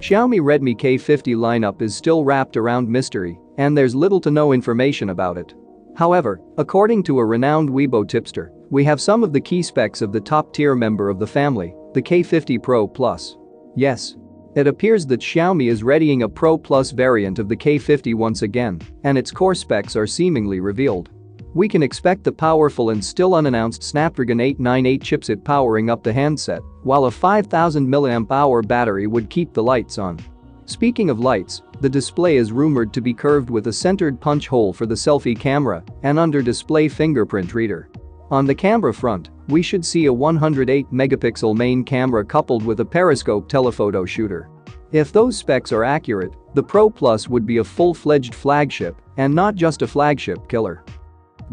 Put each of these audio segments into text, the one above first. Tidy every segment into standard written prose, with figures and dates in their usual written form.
Xiaomi Redmi K50 lineup is still wrapped around mystery, and there's little to no information about it. However, according to a renowned Weibo tipster, we have some of the key specs of the top-tier member of the family, the K50 Pro Plus. Yes. It appears that Xiaomi is readying a Pro Plus variant of the K50 once again, and its core specs are seemingly revealed. We can expect the powerful and still unannounced Snapdragon 898 chipset powering up the handset, while a 5000 mAh battery would keep the lights on. Speaking of lights, the display is rumored to be curved with a centered punch hole for the selfie camera and under-display fingerprint reader. On the camera front, we should see a 108-megapixel main camera coupled with a periscope telephoto shooter. If those specs are accurate, the Pro Plus would be a full-fledged flagship and not just a flagship killer.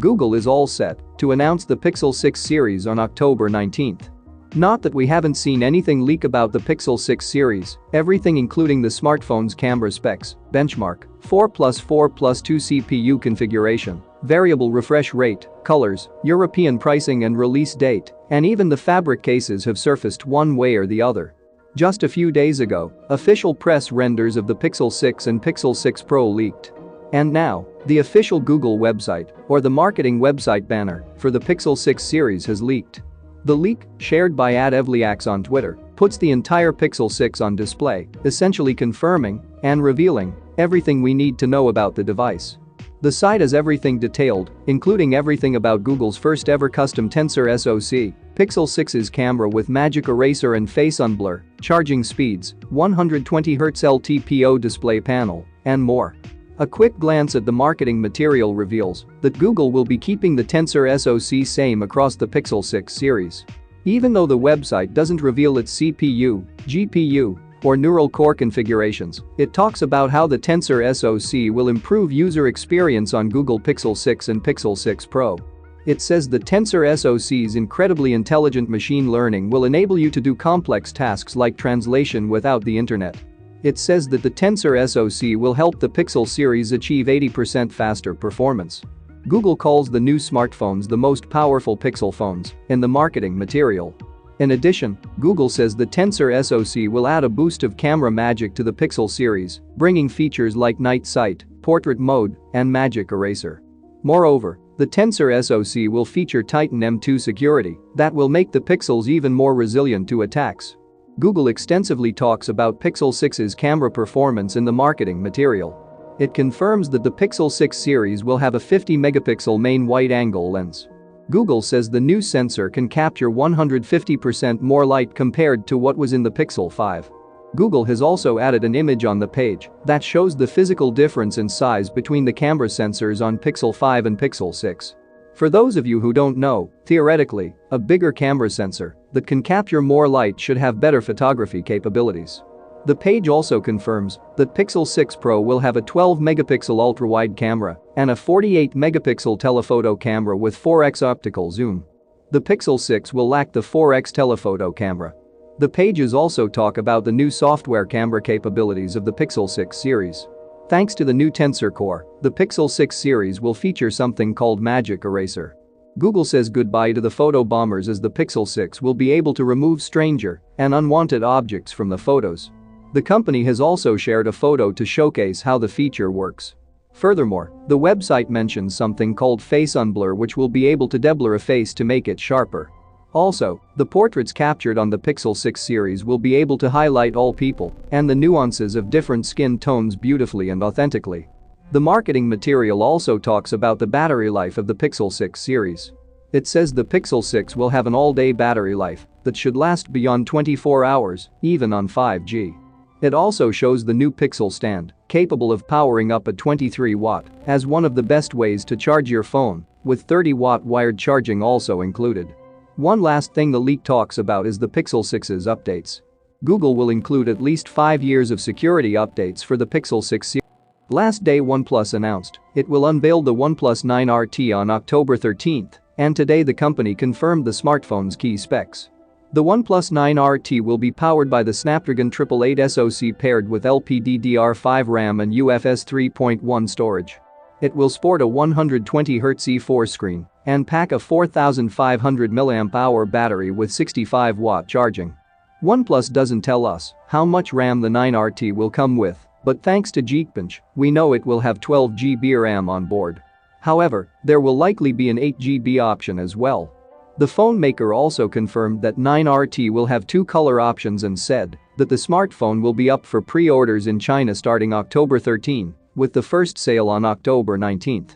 Google is all set to announce the Pixel 6 series on October 19th. Not that we haven't seen anything leak about the Pixel 6 series, everything including the smartphone's camera specs, benchmark, 4+4+2 CPU configuration, variable refresh rate, colors, European pricing and release date, and even the fabric cases have surfaced one way or the other. Just a few days ago, official press renders of the Pixel 6 and Pixel 6 Pro leaked. And now, the official Google website, or the marketing website banner, for the Pixel 6 series has leaked. The leak, shared by @evliax on Twitter, puts the entire Pixel 6 on display, essentially confirming and revealing everything we need to know about the device. The site has everything detailed, including everything about Google's first ever custom Tensor SoC, Pixel 6's camera with magic eraser and face unblur, charging speeds, 120Hz LTPO display panel, and more. A quick glance at the marketing material reveals that Google will be keeping the Tensor SoC same across the Pixel 6 series. Even though the website doesn't reveal its CPU, GPU, or neural core configurations, it talks about how the Tensor SoC will improve user experience on Google Pixel 6 and Pixel 6 Pro. It says the Tensor SoC's incredibly intelligent machine learning will enable you to do complex tasks like translation without the internet. It says that the Tensor SoC will help the Pixel series achieve 80% faster performance. Google calls the new smartphones the most powerful Pixel phones in the marketing material. In addition, Google says the Tensor SoC will add a boost of camera magic to the Pixel series, bringing features like night sight, portrait mode, and magic eraser. Moreover, the Tensor SoC will feature Titan M2 security that will make the Pixels even more resilient to attacks. Google extensively talks about Pixel 6's camera performance in the marketing material. It confirms that the Pixel 6 series will have a 50-megapixel main wide-angle lens. Google says the new sensor can capture 150% more light compared to what was in the Pixel 5. Google has also added an image on the page that shows the physical difference in size between the camera sensors on Pixel 5 and Pixel 6. For those of you who don't know, theoretically, a bigger camera sensor that can capture more light should have better photography capabilities. The page also confirms that Pixel 6 Pro will have a 12-megapixel ultra-wide camera and a 48-megapixel telephoto camera with 4x optical zoom. The Pixel 6 will lack the 4x telephoto camera. The pages also talk about the new software camera capabilities of the Pixel 6 series. Thanks to the new Tensor Core, the Pixel 6 series will feature something called Magic Eraser. Google says goodbye to the photo bombers as the Pixel 6 will be able to remove stranger and unwanted objects from the photos. The company has also shared a photo to showcase how the feature works. Furthermore, the website mentions something called Face Unblur, which will be able to deblur a face to make it sharper. Also, the portraits captured on the Pixel 6 series will be able to highlight all people and the nuances of different skin tones beautifully and authentically. The marketing material also talks about the battery life of the Pixel 6 series. It says the Pixel 6 will have an all-day battery life that should last beyond 24 hours, even on 5G. It also shows the new Pixel stand, capable of powering up at 23 watt, as one of the best ways to charge your phone, with 30-watt wired charging also included. One last thing the leak talks about is the Pixel 6's updates. Google will include at least 5 years of security updates for the Pixel 6 series. Last day OnePlus announced it will unveil the OnePlus 9RT on October 13th, and today the company confirmed the smartphone's key specs. The OnePlus 9RT will be powered by the Snapdragon 888 SoC paired with LPDDR5 RAM and UFS 3.1 storage. It will sport a 120Hz E4 screen and pack a 4500 mAh battery with 65-watt charging. OnePlus doesn't tell us how much RAM the 9RT will come with, but thanks to Geekbench, we know it will have 12GB RAM on board. However, there will likely be an 8GB option as well. The phone maker also confirmed that 9RT will have 2 color options and said that the smartphone will be up for pre-orders in China starting October 13, with the first sale on October 19.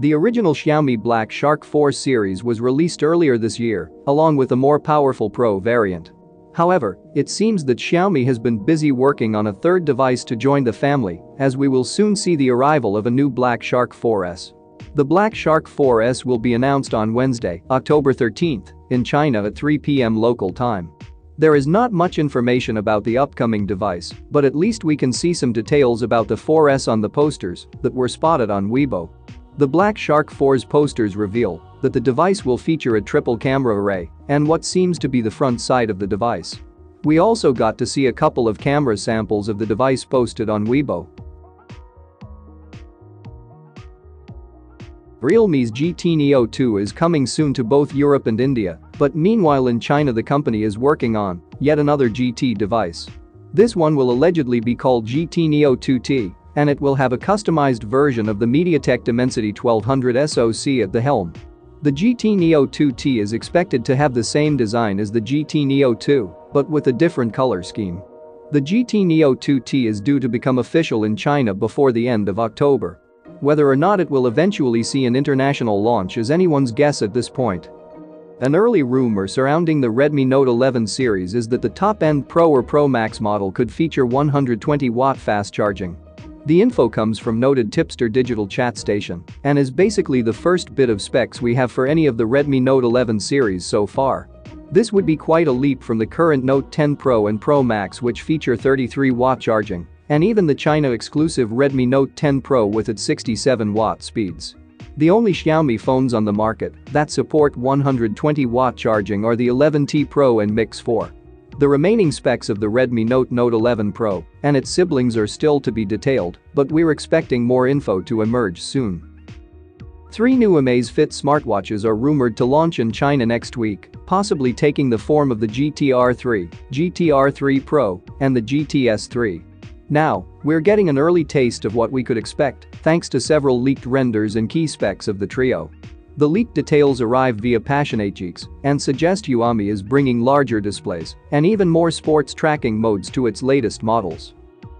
The original Xiaomi Blackshark 4 series was released earlier this year, along with a more powerful Pro variant. However, it seems that Xiaomi has been busy working on a third device to join the family, as we will soon see the arrival of a new Blackshark 4S. The Blackshark 4S will be announced on Wednesday, October 13, in China at 3 p.m. local time. There is not much information about the upcoming device, but at least we can see some details about the 4S on the posters that were spotted on Weibo. The Blackshark 4's posters reveal that the device will feature a triple camera array and what seems to be the front side of the device. We also got to see a couple of camera samples of the device posted on Weibo. Realme's GT Neo 2 is coming soon to both Europe and India, but meanwhile in China the company is working on yet another GT device. This one will allegedly be called GT Neo 2T, and it will have a customized version of the MediaTek Dimensity 1200 SoC at the helm. The GT Neo 2T is expected to have the same design as the GT Neo 2, but with a different color scheme. The GT Neo 2T is due to become official in China before the end of October. Whether or not it will eventually see an international launch is anyone's guess at this point. An early rumor surrounding the Redmi Note 11 series is that the top-end Pro or Pro Max model could feature 120-watt fast charging. The info comes from noted tipster Digital Chat Station and is basically the first bit of specs we have for any of the Redmi Note 11 series so far. This would be quite a leap from the current Note 10 Pro and Pro Max, which feature 33-watt charging, and even the China-exclusive Redmi Note 10 Pro with its 67-watt speeds. The only Xiaomi phones on the market that support 120-watt charging are the 11T Pro and Mix 4. The remaining specs of the Redmi Note 11 Pro and its siblings are still to be detailed, but we're expecting more info to emerge soon. 3 new AmazFit smartwatches are rumored to launch in China next week, possibly taking the form of the GTR3, GTR3 Pro, and the GTS3. Now, we're getting an early taste of what we could expect, thanks to several leaked renders and key specs of the trio. The leaked details arrived via PassionAteGeeks and suggest Xiaomi is bringing larger displays and even more sports tracking modes to its latest models.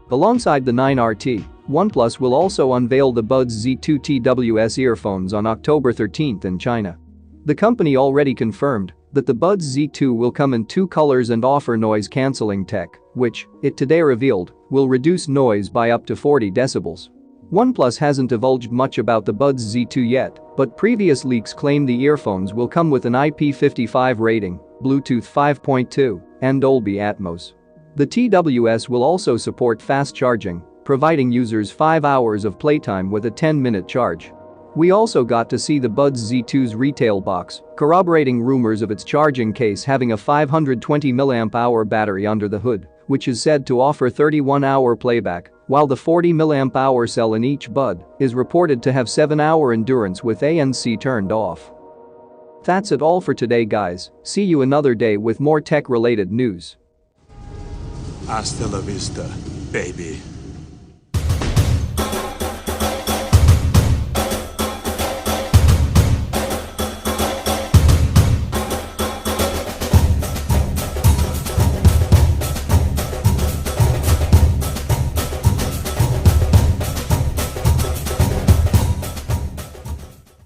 Alongside the 9RT, OnePlus will also unveil the Buds Z2 TWS earphones on October 13 in China. The company already confirmed that the Buds Z2 will come in 2 colors and offer noise-cancelling tech, which, it today revealed, will reduce noise by up to 40 decibels. OnePlus hasn't divulged much about the Buds Z2 yet, but previous leaks claim the earphones will come with an IP55 rating, Bluetooth 5.2, and Dolby Atmos. The TWS will also support fast charging, providing users 5 hours of playtime with a 10-minute charge. We also got to see the Buds Z2's retail box, corroborating rumors of its charging case having a 520 mAh battery under the hood, which is said to offer 31-hour playback, while the 40 mAh cell in each bud is reported to have 7-hour endurance with ANC turned off. That's it all for today, guys. See you another day with more tech-related news. Hasta la vista, baby.